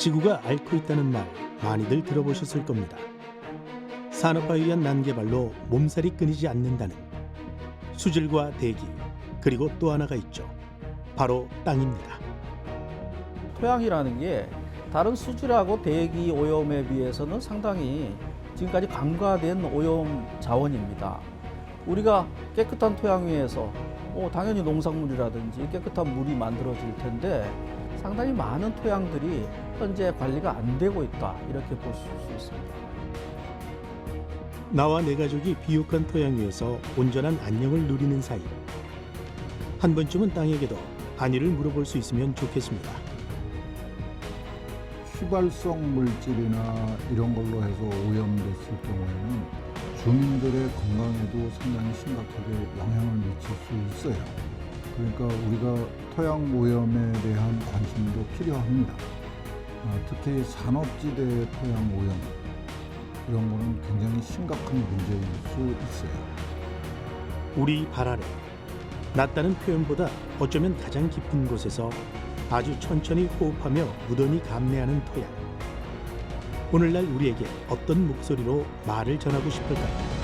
지구가 앓고 있다는 말 많이들 들어보셨을 겁니다. 산업화에 의한 난개발로 몸살이 끊이지 않는다는 수질과 대기, 그리고 또 하나가 있죠. 바로 땅입니다. 토양이라는 게 다른 수질하고 대기 오염에 비해서는 상당히 지금까지 간과된 오염 자원입니다. 우리가 깨끗한 토양 위에서 당연히 농작물이라든지 깨끗한 물이 만들어질 텐데 상당히 많은 토양들이 현재 관리가 안 되고 있다, 이렇게 볼 수 있습니다. 나와 내 가족이 비옥한 토양 위에서 온전한 안녕을 누리는 사이, 한 번쯤은 땅에게도 안위를 물어볼 수 있으면 좋겠습니다. 휘발성 물질이나 이런 걸로 해서 오염됐을 경우에는 주민들의 건강에도 상당히 심각하게 영향을 미칠 수 있어요. 그러니까 우리가 토양 오염에 대한 관심도 필요합니다. 특히 산업지대의 토양 오염, 이런 거는 굉장히 심각한 문제일 수 있어요. 우리 발 아래, 낮다는 표현보다 어쩌면 가장 깊은 곳에서 아주 천천히 호흡하며 무던히 감내하는 토양. 오늘날 우리에게 어떤 목소리로 말을 전하고 싶을까요?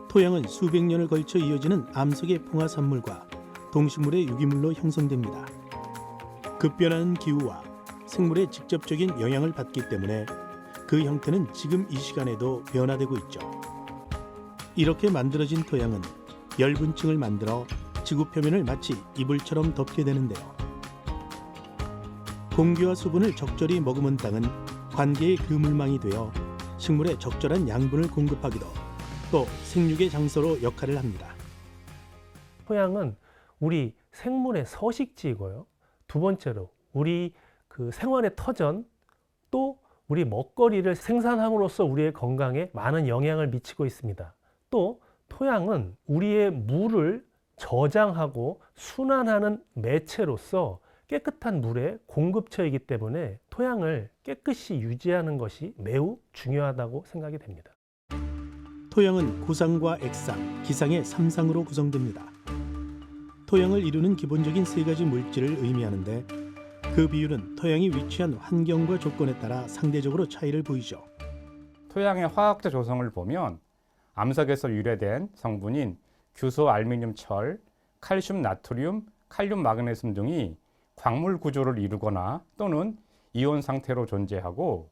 토양은 수백 년을 걸쳐 이어지는 암석의 풍화산물과 동식물의 유기물로 형성됩니다. 급변하는 기후와 생물의 직접적인 영향을 받기 때문에 그 형태는 지금 이 시간에도 변화되고 있죠. 이렇게 만들어진 토양은 열분층을 만들어 지구 표면을 마치 이불처럼 덮게 되는데요. 공기와 수분을 적절히 머금은 땅은 관계의 그물망이 되어 식물에 적절한 양분을 공급하기도, 또 생육의 장소로 역할을 합니다. 토양은 우리 생물의 서식지이고요. 두 번째로 우리 생활의 터전, 또 우리 먹거리를 생산함으로써 우리의 건강에 많은 영향을 미치고 있습니다. 또 토양은 우리의 물을 저장하고 순환하는 매체로서 깨끗한 물의 공급처이기 때문에 토양을 깨끗이 유지하는 것이 매우 중요하다고 생각이 됩니다. 토양은 구상과 액상, 기상의 3상으로 구성됩니다. 토양을 이루는 기본적인 세 가지 물질을 의미하는데 그 비율은 토양이 위치한 환경과 조건에 따라 상대적으로 차이를 보이죠. 토양의 화학적 조성을 보면 암석에서 유래된 성분인 규소, 알루미늄, 철, 칼슘, 나트륨, 칼륨, 마그네슘 등이 광물 구조를 이루거나 또는 이온 상태로 존재하고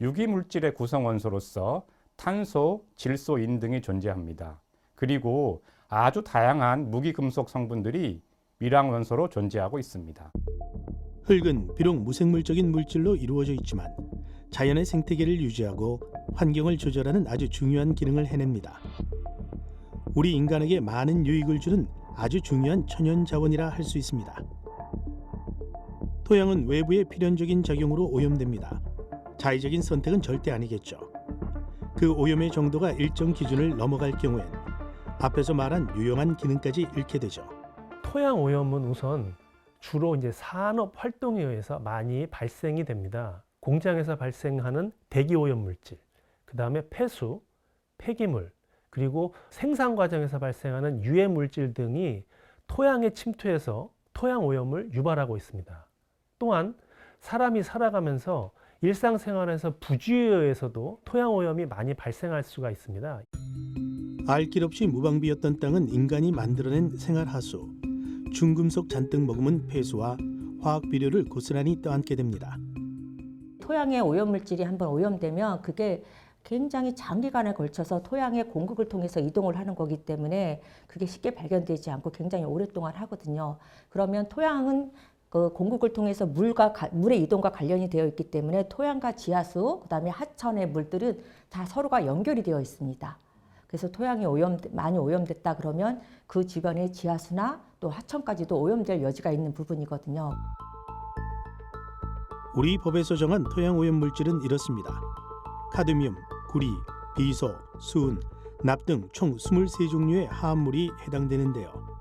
유기물질의 구성 원소로서 탄소, 질소, 인 등이 존재합니다. 그리고 아주 다양한 무기금속 성분들이 밀항 원소로 존재하고 있습니다. 흙은 비록 무생물적인 물질로 이루어져 있지만 자연의 생태계를 유지하고 환경을 조절하는 아주 중요한 기능을 해냅니다. 우리 인간에게 많은 유익을 주는 아주 중요한 천연 자원이라 할 수 있습니다. 토양은 외부의 필연적인 작용으로 오염됩니다. 자의적인 선택은 절대 아니겠죠. 그 오염의 정도가 일정 기준을 넘어갈 경우엔 앞에서 말한 유용한 기능까지 잃게 되죠. 토양 오염은 우선 주로 이제 산업 활동에 의해서 많이 발생이 됩니다. 공장에서 발생하는 대기 오염 물질, 그 다음에 폐수, 폐기물, 그리고 생산 과정에서 발생하는 유해 물질 등이 토양에 침투해서 토양 오염을 유발하고 있습니다. 또한 사람이 살아가면서 일상생활에서 부주의에 의해서도 토양 오염이 많이 발생할 수가 있습니다. 알 길 없이 무방비였던 땅은 인간이 만들어낸 생활하수, 중금속 잔뜩 머금은 폐수와 화학 비료를 고스란히 떠안게 됩니다. 토양의 오염물질이 한번 오염되면 그게 굉장히 장기간에 걸쳐서 토양의 공극을 통해서 이동을 하는 거기 때문에 그게 쉽게 발견되지 않고 굉장히 오랫동안 하거든요. 그러면 토양은 그 공극을 통해서 물의 이동과 관련이 되어 있기 때문에 토양과 지하수, 그다음에 하천의 물들은 다 서로가 연결이 되어 있습니다. 그래서 토양이 많이 오염됐다 그러면 그 주변의 지하수나 또 하천까지도 오염될 여지가 있는 부분이거든요. 우리 법에서 정한 토양 오염 물질은 이렇습니다. 카드뮴, 구리, 비소, 수은, 납 등 총 23종류의 화합물이 해당되는데요.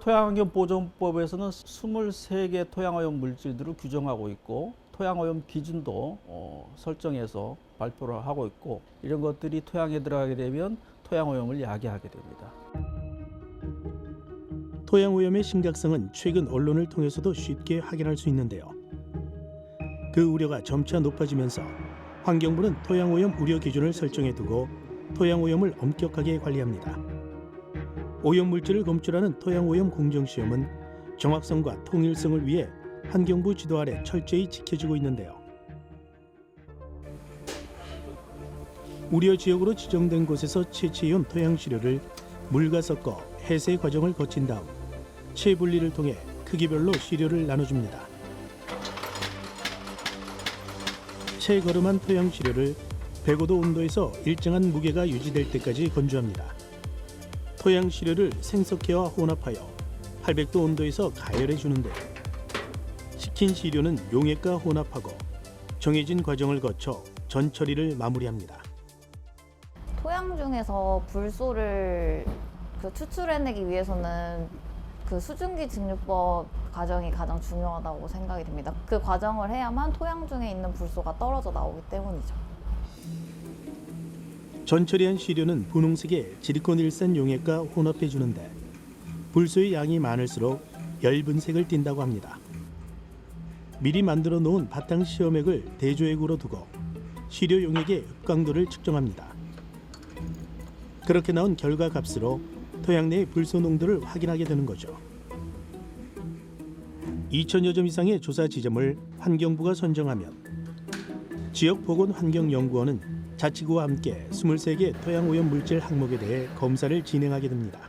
토양환경보존법에서는 23개 토양오염 물질들을 규정하고 있고 토양오염 기준도 설정해서 발표를 하고 있고 이런 것들이 토양에 들어가게 되면 토양오염을 야기하게 됩니다. 토양 오염의 심각성은 최근 언론을 통해서도 쉽게 확인할 수 있는데요. 그 우려가 점차 높아지면서 환경부는 토양 오염 우려 기준을 설정해 두고 토양 오염을 엄격하게 관리합니다. 오염 물질을 검출하는 토양 오염 공정 시험은 정확성과 통일성을 위해 환경부 지도 아래 철저히 지켜지고 있는데요. 우려 지역으로 지정된 곳에서 채취해온 토양 시료를 물과 섞어 해세 과정을 거친 다음 채분리를 통해 크기별로 시료를 나눠줍니다. 채거름한 토양 시료를 105도 온도에서 일정한 무게가 유지될 때까지 건조합니다. 토양 시료를 생석회와 혼합하여 800도 온도에서 가열해 주는데 식힌 시료는 용액과 혼합하고 정해진 과정을 거쳐 전 처리를 마무리합니다. 토양 중에서 불소를 추출해내기 위해서는 수증기 증류법 과정이 가장 중요하다고 생각이 됩니다. 그 과정을 해야만 토양 중에 있는 불소가 떨어져 나오기 때문이죠. 전 처리한 시료는 분홍색의 지리콘일산 용액과 혼합해 주는데 불소의 양이 많을수록 엷은색을 띈다고 합니다. 미리 만들어 놓은 바탕 시험액을 대조액으로 두고 시료 용액의 흡강도를 측정합니다. 그렇게 나온 결과 값으로 토양 내의 불소 농도를 확인하게 되는 거죠. 2,000여 점 이상의 조사 지점을 환경부가 선정하면 지역보건환경연구원은 자치구와 함께 23개 토양 오염 물질 항목에 대해 검사를 진행하게 됩니다.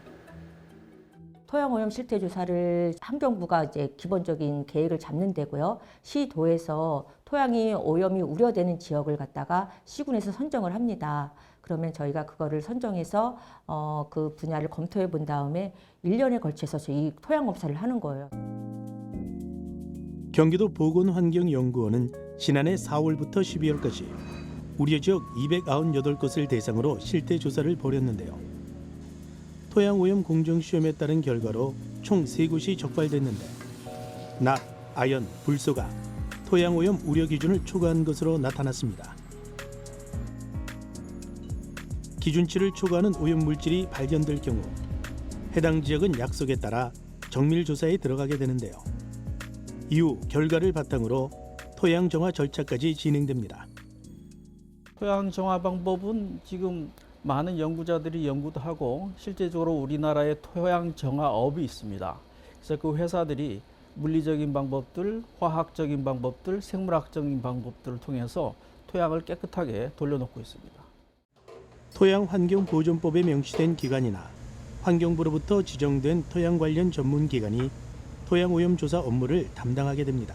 토양 오염 실태 조사를 환경부가 이제 기본적인 계획을 잡는 데고요. 시도에서 토양이 오염이 우려되는 지역을 갖다가 시군에서 선정을 합니다. 그러면 저희가 그거를 선정해서 그 분야를 검토해 본 다음에 1년에 걸쳐서 이 토양 검사를 하는 거예요. 경기도 보건환경연구원은 지난해 4월부터 12월까지 우려 지역 298곳을 대상으로 실태 조사를 벌였는데요. 토양 오염 공정 시험에 따른 결과로 총 3곳이 적발됐는데 납, 아연, 불소가 토양 오염 우려 기준을 초과한 것으로 나타났습니다. 기준치를 초과하는 오염 물질이 발견될 경우 해당 지역은 약속에 따라 정밀 조사에 들어가게 되는데요. 이후 결과를 바탕으로 토양 정화 절차까지 진행됩니다. 토양 정화 방법은 지금 많은 연구자들이 연구도 하고 실제적으로 우리나라에 토양 정화업이 있습니다. 그래서 그 회사들이 물리적인 방법들, 화학적인 방법들, 생물학적인 방법들을 통해서 토양을 깨끗하게 돌려놓고 있습니다. 토양환경보존법에 명시된 기관이나 환경부로부터 지정된 토양 관련 전문 기관이 토양 오염 조사 업무를 담당하게 됩니다.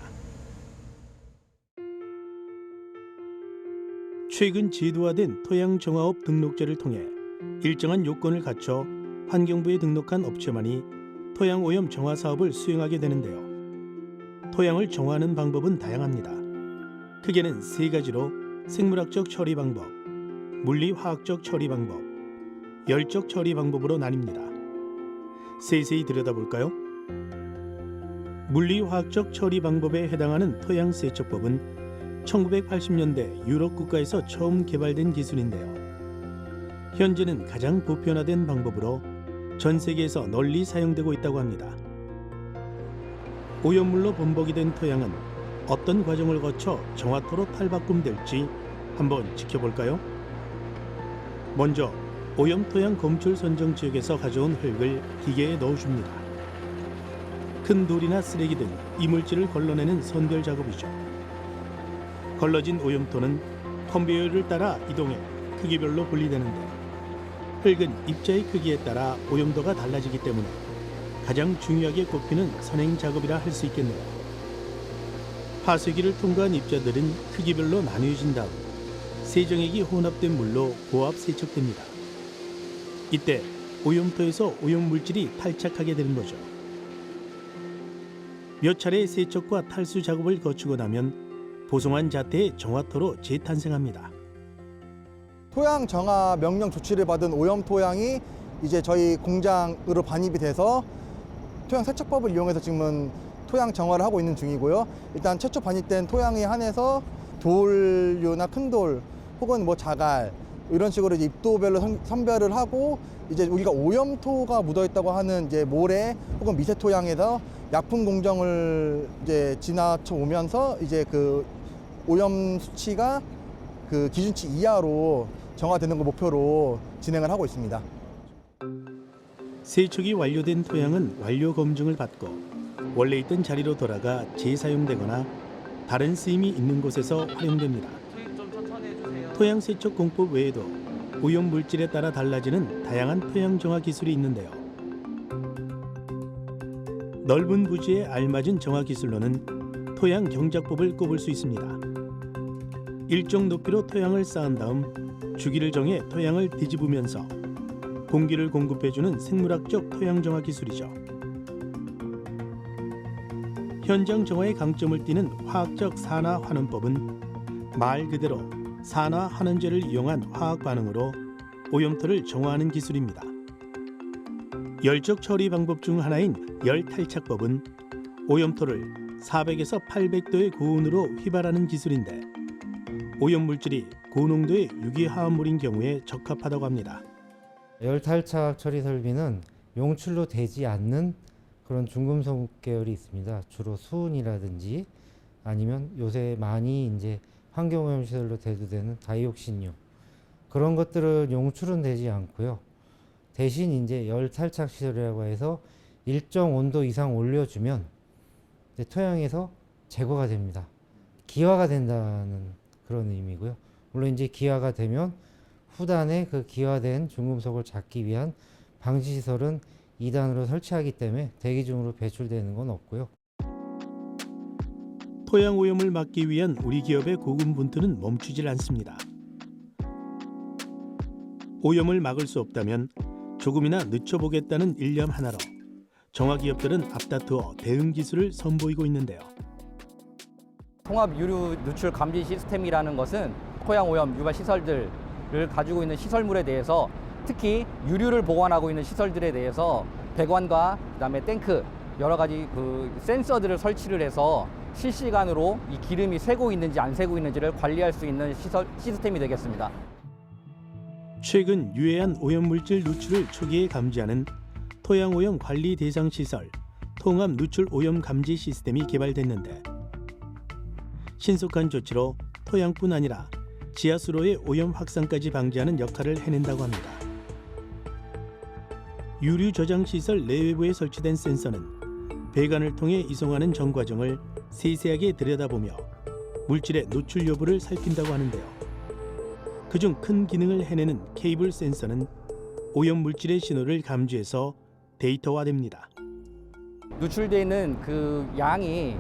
최근 제도화된 토양 정화업 등록제를 통해 일정한 요건을 갖춰 환경부에 등록한 업체만이 토양 오염 정화 사업을 수행하게 되는데요. 토양을 정화하는 방법은 다양합니다. 크게는 3가지로 생물학적 처리 방법, 물리화학적 처리 방법, 열적 처리 방법으로 나뉩니다. 세세히 들여다볼까요? 물리화학적 처리 방법에 해당하는 토양 세척법은 1980년대 유럽 국가에서 처음 개발된 기술인데요. 현재는 가장 보편화된 방법으로 전 세계에서 널리 사용되고 있다고 합니다. 오염물로 범벅이 된 토양은 어떤 과정을 거쳐 정화토로 탈바꿈될지 한번 지켜볼까요? 먼저 오염 토양 검출 선정 지역에서 가져온 흙을 기계에 넣어줍니다. 큰 돌이나 쓰레기 등 이물질을 걸러내는 선별 작업이죠. 걸러진 오염토는 컨베이어를 따라 이동해 크기별로 분리되는데 흙은 입자의 크기에 따라 오염도가 달라지기 때문에 가장 중요하게 꼽히는 선행 작업이라 할 수 있겠네요. 파쇄기를 통과한 입자들은 크기별로 나뉘어진 다음 세정액이 혼합된 물로 고압 세척됩니다. 이때 오염토에서 오염물질이 탈착하게 되는 거죠. 몇 차례의 세척과 탈수 작업을 거치고 나면 보송한 자태의 정화토로 재탄생합니다. 토양 정화 명령 조치를 받은 오염 토양이 이제 저희 공장으로 반입이 돼서 토양 세척법을 이용해서 지금은 토양 정화를 하고 있는 중이고요. 일단 최초 반입된 토양에 한해서 돌류나 큰 돌 혹은 자갈 이런 식으로 이제 입도별로 선별을 하고 이제 우리가 오염토가 묻어있다고 하는 이제 모래 혹은 미세 토양에서 약품 공정을 이제 지나쳐 오면서 이제 그 오염 수치가 그 기준치 이하로 정화되는 걸 목표로 진행을 하고 있습니다. 세척이 완료된 토양은 완료 검증을 받고 원래 있던 자리로 돌아가 재사용되거나 다른 쓰임이 있는 곳에서 활용됩니다. 토양 세척 공법 외에도 오염 물질에 따라 달라지는 다양한 토양 정화 기술이 있는데요. 넓은 부지에 알맞은 정화 기술로는 토양 경작법을 꼽을 수 있습니다. 일정 높이로 토양을 쌓은 다음 주기를 정해 토양을 뒤집으면서 공기를 공급해주는 생물학적 토양 정화 기술이죠. 현장 정화의 강점을 띠는 화학적 산화 환원법은 말 그대로 산화 환원제를 이용한 화학 반응으로 오염토를 정화하는 기술입니다. 열적 처리 방법 중 하나인 열탈착법은 오염토를 400에서 800도의 고온으로 휘발하는 기술인데 오염물질이 고농도의 유기화합물인 경우에 적합하다고 합니다. 열탈착 처리 설비는 용출로 되지 않는 그런 중금속 계열이 있습니다. 주로 수은이라든지 아니면 요새 많이 이제 환경오염 시설로 대두되는 다이옥신류 그런 것들은 용출은 되지 않고요. 대신 이제 열탈착 시설이라고 해서 일정 온도 이상 올려주면 이제 토양에서 제거가 됩니다. 기화가 된다는 그런 의미고요. 물론 이제 기화가 되면 후단에 그 기화된 중금속을 잡기 위한 방지 시설은 2단으로 설치하기 때문에 대기 중으로 배출되는 건 없고요. 토양 오염을 막기 위한 우리 기업의 고군분투는 멈추질 않습니다. 오염을 막을 수 없다면 조금이나 늦춰보겠다는 일념 하나로 정화 기업들은 앞다투어 대응 기술을 선보이고 있는데요. 통합 유류 누출 감지 시스템이라는 것은 토양 오염 유발 시설들을 가지고 있는 시설물에 대해서 특히 유류를 보관하고 있는 시설들에 대해서 배관과 그다음에 탱크 여러 가지 그 센서들을 설치를 해서 실시간으로 이 기름이 새고 있는지 안 새고 있는지를 관리할 수 있는 시스템이 되겠습니다. 최근 유해한 오염물질 누출을 초기에 감지하는 토양 오염 관리 대상 시설 통합 누출 오염 감지 시스템이 개발됐는데 신속한 조치로 토양뿐 아니라 지하수로의 오염 확산까지 방지하는 역할을 해낸다고 합니다. 유류 저장 시설 내외부에 설치된 센서는 배관을 통해 이송하는 전 과정을 세세하게 들여다보며 물질의 노출 여부를 살핀다고 하는데요. 그중 큰 기능을 해내는 케이블 센서는 오염 물질의 신호를 감지해서 데이터화됩니다. 누출되어 있는 그 양이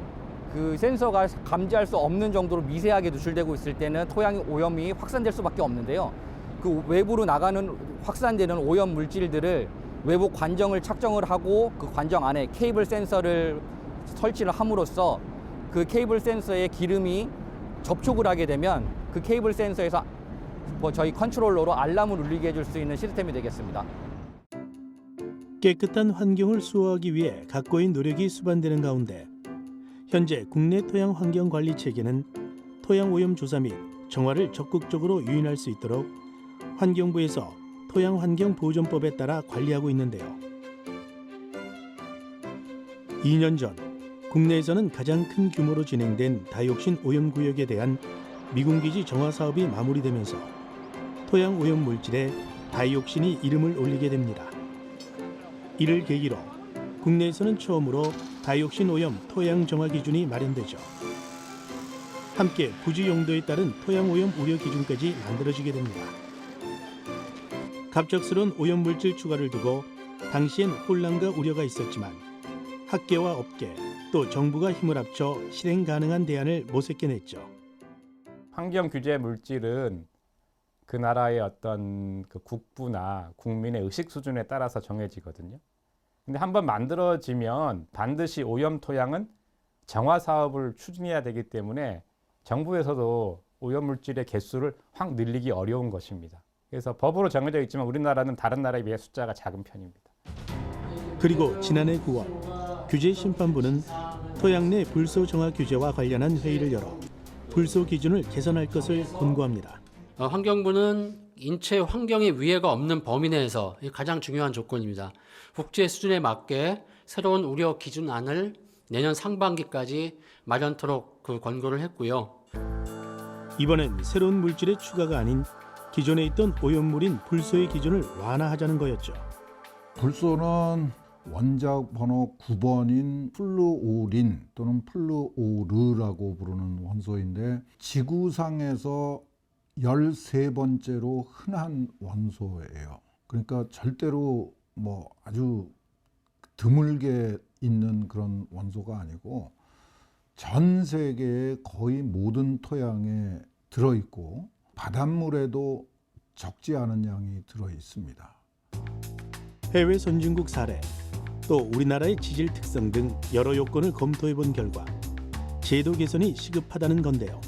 그 센서가 감지할 수 없는 정도로 미세하게 누출되고 있을 때는 토양 오염이 확산될 수밖에 없는데요. 그 외부로 나가는 확산되는 오염 물질들을 외부 관정을 착정을 하고 그 관정 안에 케이블 센서를 설치를 함으로써 그 케이블 센서에 기름이 접촉을 하게 되면 그 케이블 센서에서 저희 컨트롤러로 알람을 울리게 해줄 수 있는 시스템이 되겠습니다. 깨끗한 환경을 수호하기 위해 각고의 노력이 수반되는 가운데 현재 국내 토양 환경 관리 체계는 토양 오염 조사 및 정화를 적극적으로 유인할 수 있도록 환경부에서 토양 환경 보존법에 따라 관리하고 있는데요. 2년 전 국내에서는 가장 큰 규모로 진행된 다이옥신 오염 구역에 대한 미군기지 정화 사업이 마무리되면서 토양 오염 물질에 다이옥신이 이름을 올리게 됩니다. 이를 계기로 국내에서는 처음으로 다이옥신 오염 토양 정화 기준이 마련되죠. 함께 부지 용도에 따른 토양 오염 우려 기준까지 만들어지게 됩니다. 갑작스러운 오염 물질 추가를 두고 당시엔 혼란과 우려가 있었지만 학계와 업계 또 정부가 힘을 합쳐 실행 가능한 대안을 모색해냈죠. 환경 규제 물질은 그 나라의 어떤 그 국부나 국민의 의식 수준에 따라서 정해지거든요. 근데 한번 만들어지면 반드시 오염 토양은 정화 사업을 추진해야 되기 때문에 정부에서도 오염 물질의 개수를 확 늘리기 어려운 것입니다. 그래서 법으로 정해져 있지만 우리나라는 다른 나라에 비해 숫자가 작은 편입니다. 그리고 지난해 9월 규제심판부는 토양 내 불소 정화 규제와 관련한 회의를 열어 불소 기준을 개선할 것을 권고합니다. 환경부는 인체 환경에 위해가 없는 범위 내에서 가장 중요한 조건입니다. 국제 수준에 맞게 새로운 우려 기준안을 내년 상반기까지 마련토록 권고를 했고요. 이번엔 새로운 물질의 추가가 아닌 기존에 있던 오염물인 불소의 기준을 완화하자는 거였죠. 불소는 원작 번호 9번인 플루오린 또는 플루오르라고 부르는 원소인데 지구상에서 13번째로 흔한 원소예요. 그러니까 절대로 뭐 아주 드물게 있는 그런 원소가 아니고 전 세계의 거의 모든 토양에 들어있고 바닷물에도 적지 않은 양이 들어 있습니다. 해외 선진국 사례, 또 우리나라의 지질 특성 등 여러 요건을 검토해 본 결과 제도 개선이 시급하다는 건데요.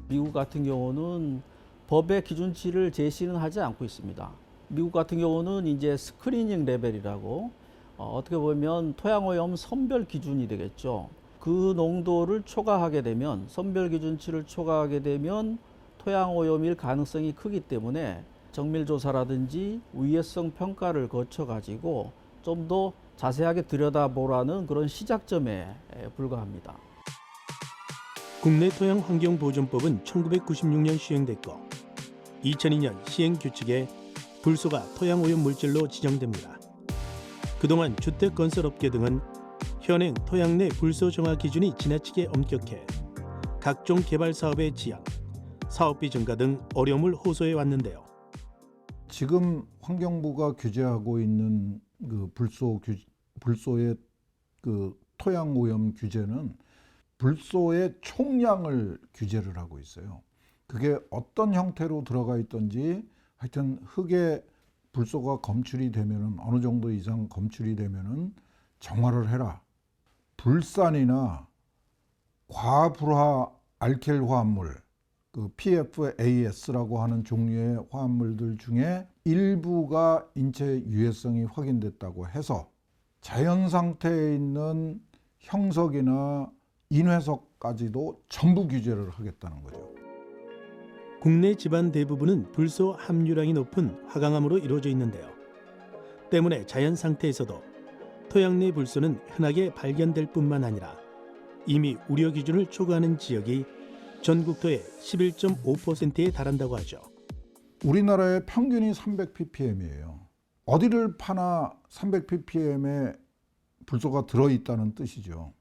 미국 같은 경우는 법의 기준치를 제시는 하지 않고 있습니다. 미국 같은 경우는 이제 스크리닝 레벨이라고 어떻게 보면 토양오염 선별 기준이 되겠죠. 그 농도를 초과하게 되면, 선별 기준치를 초과하게 되면 토양오염일 가능성이 크기 때문에 정밀조사라든지 위해성 평가를 거쳐가지고 좀 더 자세하게 들여다보라는 그런 시작점에 불과합니다. 국내 토양환경보존법은 1996년 시행됐고 2002년 시행규칙에 불소가 토양오염 물질로 지정됩니다. 그동안 주택건설업계 등은 현행 토양 내 불소 정화 기준이 지나치게 엄격해 각종 개발 사업의 지연, 사업비 증가 등 어려움을 호소해 왔는데요. 지금 환경부가 규제하고 있는 그 불소의 그 토양 오염 규제는 불소의 총량을 규제를 하고 있어요. 그게 어떤 형태로 들어가 있든지 하여튼 흙에 불소가 검출이 되면은 어느 정도 이상 검출이 되면은 정화를 해라. 불산이나 과불화 알켈 화합물, 그 PFAS라고 하는 종류의 화합물들 중에 일부가 인체 유해성이 확인됐다고 해서 자연 상태에 있는 형석이나 인회석까지도 전부 규제를 하겠다는 거죠. 국내 집안 대부분은 불소 함유량이 높은 화강암으로 이루어져 있는데요. 때문에 자연 상태에서도 토양 내 불소는 흔하게 발견될 뿐만 아니라 이미 우려 기준을 초과하는 지역이 전국토의 11.5%에 달한다고 하죠. 우리나라의 평균이 300ppm이에요. 어디를 파나 300ppm의 불소가 들어있다는 뜻이죠.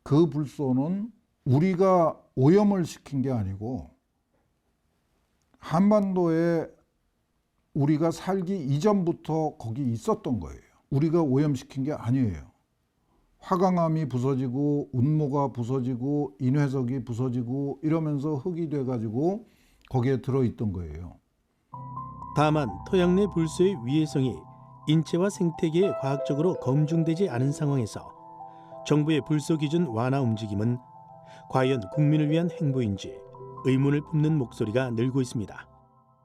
그 불소는 우리가 오염을 시킨 게 아니고 한반도에 우리가 살기 이전부터 거기 있었던 거예요. 우리가 오염시킨 게 아니에요. 화강암이 부서지고 운모가 부서지고 인회석이 부서지고 이러면서 흙이 돼가지고 거기에 들어있던 거예요. 다만 토양 내 불소의 위해성이 인체와 생태계에 과학적으로 검증되지 않은 상황에서 정부의 불소 기준 완화 움직임은 과연 국민을 위한 행보인지 의문을 품는 목소리가 늘고 있습니다.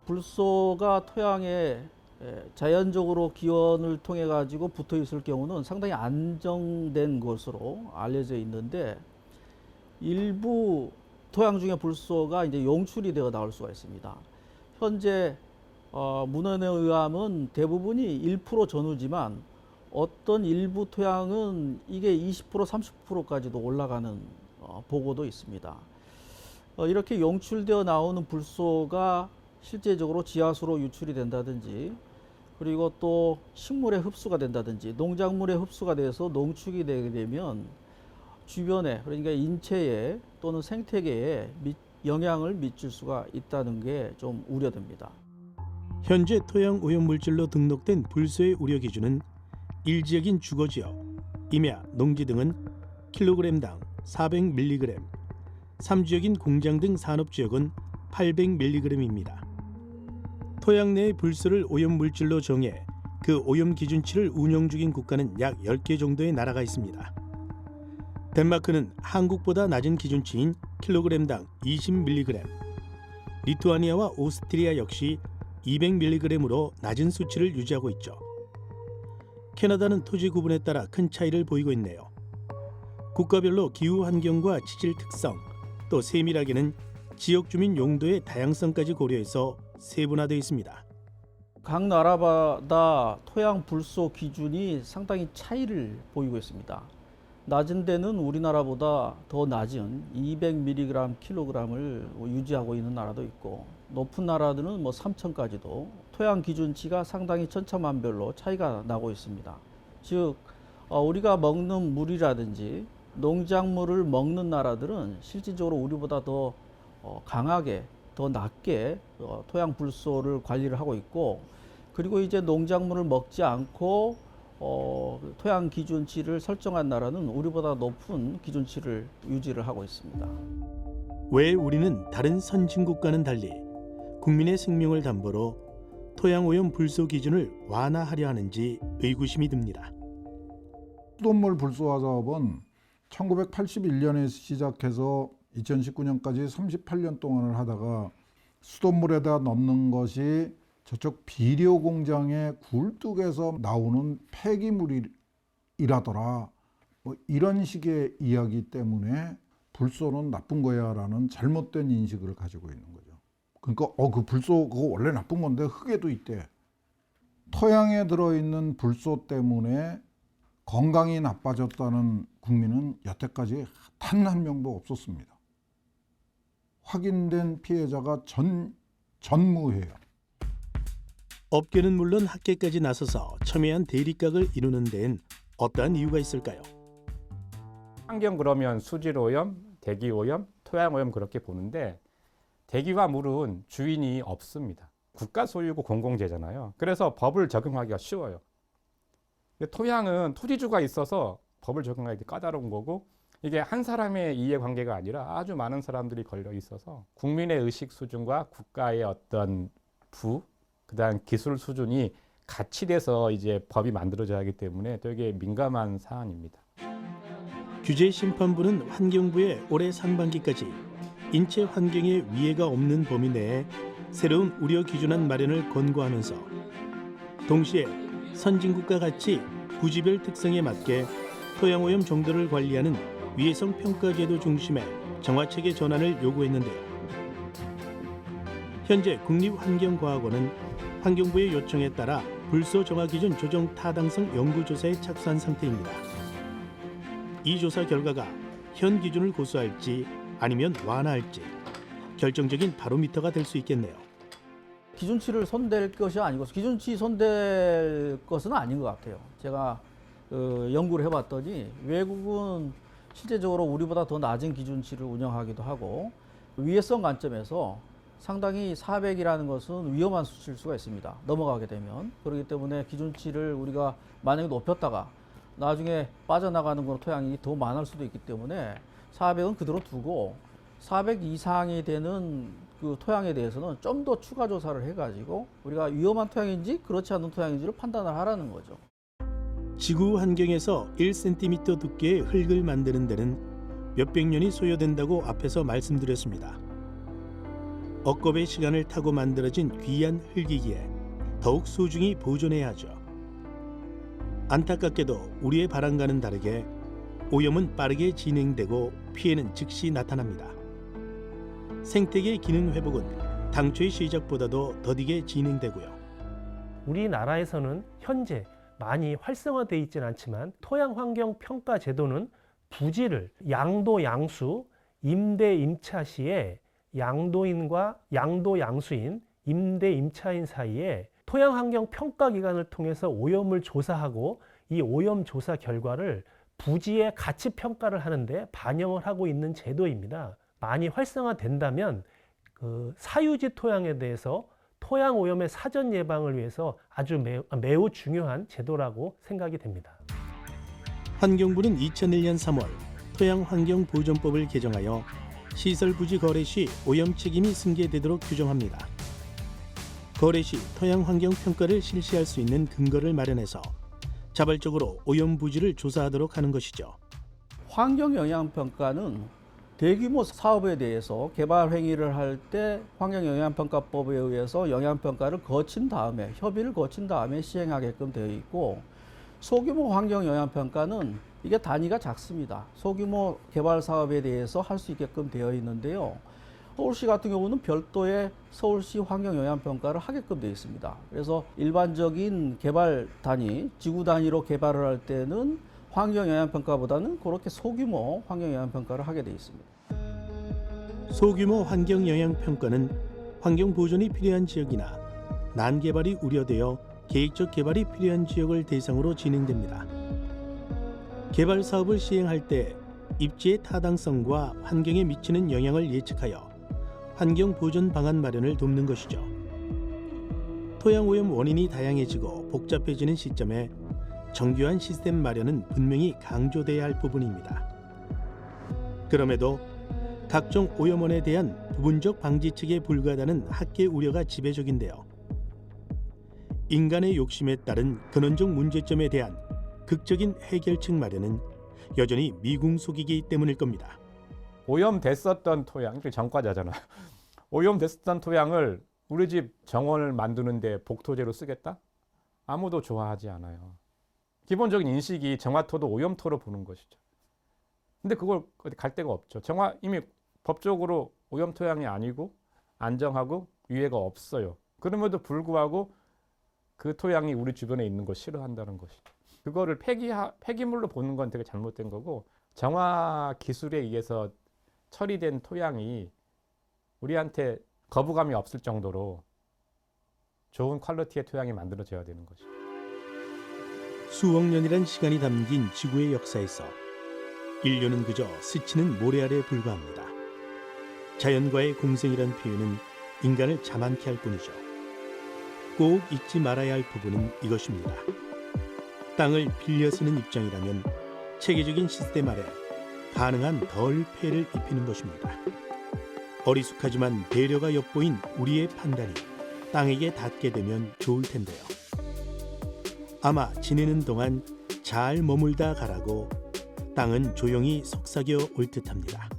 불소가 토양에 자연적으로 기원을 통해 가지고 붙어 있을 경우는 상당히 안정된 것으로 알려져 있는데 일부 토양 중에 불소가 이제 용출이 되어 나올 수가 있습니다. 현재 문헌에 의하면 대부분이 1% 전후지만 어떤 일부 토양은 이게 20% 30%까지도 올라가는 보고도 있습니다. 이렇게 용출되어 나오는 불소가 실제적으로 지하수로 유출이 된다든지 그리고 또 식물에 흡수가 된다든지 농작물에 흡수가 돼서 농축이 되게 되면 주변에 그러니까 인체에 또는 생태계에 영향을 미칠 수가 있다는 게 좀 우려됩니다. 현재 토양 오염 물질로 등록된 불소의 우려 기준은 일지역인 주거지역, 임야, 농지 등은 킬로그램당 400mg, 3지역인 공장 등 산업지역은 800mg입니다. 토양 내의 불소를 오염 물질로 정해 그 오염 기준치를 운영 중인 국가는 약 10개 정도의 나라가 있습니다. 덴마크는 한국보다 낮은 기준치인 킬로그램당 20mg, 리투아니아와 오스트리아 역시 200mg으로 낮은 수치를 유지하고 있죠. 캐나다는 토지 구분에 따라 큰 차이를 보이고 있네요. 국가별로 기후 환경과 지질 특성, 또 세밀하게는 지역 주민 용도의 다양성까지 고려해서 세분화되어 있습니다. 각 나라마다 토양 불소 기준이 상당히 차이를 보이고 있습니다. 낮은 데는 우리나라보다 더 낮은 200mg 킬로그램을 유지하고 있는 나라도 있고, 높은 나라들은 3,000까지도 토양 기준치가 상당히 천차만별로 차이가 나고 있습니다. 즉 우리가 먹는 물이라든지 농작물을 먹는 나라들은 실질적으로 우리보다 더 강하게, 더 낮게 토양 불소를 관리를 하고 있고, 그리고 이제 농작물을 먹지 않고 토양 기준치를 설정한 나라는 우리보다 높은 기준치를 유지를 하고 있습니다. 왜 우리는 다른 선진국과는 달리 국민의 생명을 담보로 토양 오염 불소 기준을 완화하려 하는지 의구심이 듭니다. 수돗물 불소화 사업은 1981년에 시작해서 2019년까지 38년 동안을 하다가 수돗물에다 넣는 것이 저쪽 비료 공장의 굴뚝에서 나오는 폐기물이라더라. 이런 식의 이야기 때문에 불소는 나쁜 거야라는 잘못된 인식을 가지고 있는 거죠. 그러니까 그 불소 그거 원래 나쁜 건데 흙에도 있대. 토양에 들어있는 불소 때문에 건강이 나빠졌다는 국민은 여태까지 단 한 명도 없었습니다. 확인된 피해자가 전무해요. 업계는 물론 학계까지 나서서 첨예한 대립각을 이루는 데엔 어떠한 이유가 있을까요? 환경 그러면 수질 오염, 대기 오염, 토양 오염 그렇게 보는데, 대기와 물은 주인이 없습니다. 국가 소유고 공공재잖아요. 그래서 법을 적용하기가 쉬워요. 근데 토양은 토지주가 있어서 법을 적용하기 까다로운 거고, 이게 한 사람의 이해관계가 아니라 아주 많은 사람들이 걸려 있어서 국민의 의식 수준과 국가의 어떤 그다음 기술 수준이 같이 돼서 이제 법이 만들어져야 하기 때문에 되게 민감한 사안입니다. 규제심판부는 환경부에 올해 상반기까지 인체 환경에 위해가 없는 범위 내에 새로운 우려 기준안 마련을 권고하면서 동시에 선진국과 같이 부지별 특성에 맞게 토양오염 정도를 관리하는 위해성 평가 제도 중심의 정화체계 전환을 요구했는데요. 현재 국립환경과학원은 환경부의 요청에 따라 불소 정화 기준 조정 타당성 연구조사에 착수한 상태입니다. 이 조사 결과가 현 기준을 고수할지 아니면 완화할지 결정적인 바로미터가 될 수 있겠네요. 기준치를 손댈 것이 아니고 기준치 손댈 것은 아닌 것 같아요. 제가 연구를 해봤더니 외국은 실제적으로 우리보다 더 낮은 기준치를 운영하기도 하고, 위해성 관점에서 상당히 400이라는 것은 위험한 수치일 수가 있습니다. 넘어가게 되면. 그렇기 때문에 기준치를 우리가 만약에 높였다가 나중에 빠져나가는 건 토양이 더 많을 수도 있기 때문에 400은 그대로 두고 400 이상이 되는 그 토양에 대해서는 좀 더 추가 조사를 해가지고 우리가 위험한 토양인지 그렇지 않은 토양인지를 판단을 하라는 거죠. 지구 환경에서 1cm 두께의 흙을 만드는 데는 몇백 년이 소요된다고 앞에서 말씀드렸습니다. 억겁의 시간을 타고 만들어진 귀한 흙이기에 더욱 소중히 보존해야 하죠. 안타깝게도 우리의 바람과는 다르게 오염은 빠르게 진행되고 피해는 즉시 나타납니다. 생태계 기능 회복은 당초의 시작보다도 더디게 진행되고요. 우리나라에서는 현재 많이 활성화되어 있지는 않지만 토양 환경 평가 제도는 부지를 양도 양수, 임대 임차 시에 양도인과 양도 양수인, 임대 임차인 사이에 토양 환경 평가 기관을 통해서 오염을 조사하고 이 오염 조사 결과를 부지의 가치 평가를 하는데 반영을 하고 있는 제도입니다. 많이 활성화된다면 그 사유지 토양에 대해서 토양 오염의 사전 예방을 위해서 아주 매우 중요한 제도라고 생각이 됩니다. 환경부는 2001년 3월 토양환경보존법을 개정하여 시설 부지 거래 시 오염 책임이 승계되도록 규정합니다. 거래 시 토양환경 평가를 실시할 수 있는 근거를 마련해서 자발적으로 오염 부지를 조사하도록 하는 것이죠. 환경영향평가는 대규모 사업에 대해서 개발 행위를 할 때 환경영향평가법에 의해서 영향평가를 거친 다음에 협의를 거친 다음에 시행하게끔 되어 있고, 소규모 환경영향평가는 이게 단위가 작습니다. 소규모 개발 사업에 대해서 할 수 있게끔 되어 있는데요. 서울시 같은 경우는 별도의 서울시 환경영향평가를 하게끔 되어 있습니다. 그래서 일반적인 개발 단위, 지구 단위로 개발을 할 때는 환경영향평가보다는 그렇게 소규모 환경영향평가를 하게 되어 있습니다. 소규모 환경영향평가는 환경 보존이 필요한 지역이나 난개발이 우려되어 계획적 개발이 필요한 지역을 대상으로 진행됩니다. 개발 사업을 시행할 때 입지의 타당성과 환경에 미치는 영향을 예측하여 환경 보존 방안 마련을 돕는 것이죠. 토양 오염 원인이 다양해지고 복잡해지는 시점에 정교한 시스템 마련은 분명히 강조돼야 할 부분입니다. 그럼에도 각종 오염원에 대한 부분적 방지책에 불과하다는 학계 우려가 지배적인데요. 인간의 욕심에 따른 근원적 문제점에 대한 극적인 해결책 마련은 여전히 미궁속이기 때문일 겁니다. 오염됐었던 토양, 전과자잖아. 오염됐었던 토양을 우리 집 정원을 만드는데 복토제로 쓰겠다? 아무도 좋아하지 않아요. 기본적인 인식이 정화토도 오염토로 보는 것이죠. 근데 그걸 어디 갈 데가 없죠. 정화 이미 법적으로 오염토양이 아니고 안정하고 유해가 없어요. 그럼에도 불구하고 그 토양이 우리 주변에 있는 거 싫어한다는 것이죠. 그거를 폐기물로 보는 건 되게 잘못된 거고, 정화 기술에 의해서 처리된 토양이 우리한테 거부감이 없을 정도로 좋은 퀄리티의 토양이 만들어져야 되는 것이죠. 수억 년이란 시간이 담긴 지구의 역사에서 인류는 그저 스치는 모래 아래에 불과합니다. 자연과의 공생이란 표현은 인간을 자만케 할 뿐이죠. 꼭 잊지 말아야 할 부분은 이것입니다. 땅을 빌려 쓰는 입장이라면 체계적인 시스템 아래 가능한 덜 폐해를 입히는 것입니다. 어리숙하지만 배려가 엿보인 우리의 판단이 땅에게 닿게 되면 좋을 텐데요. 아마 지내는 동안 잘 머물다 가라고 땅은 조용히 속삭여 올 듯합니다.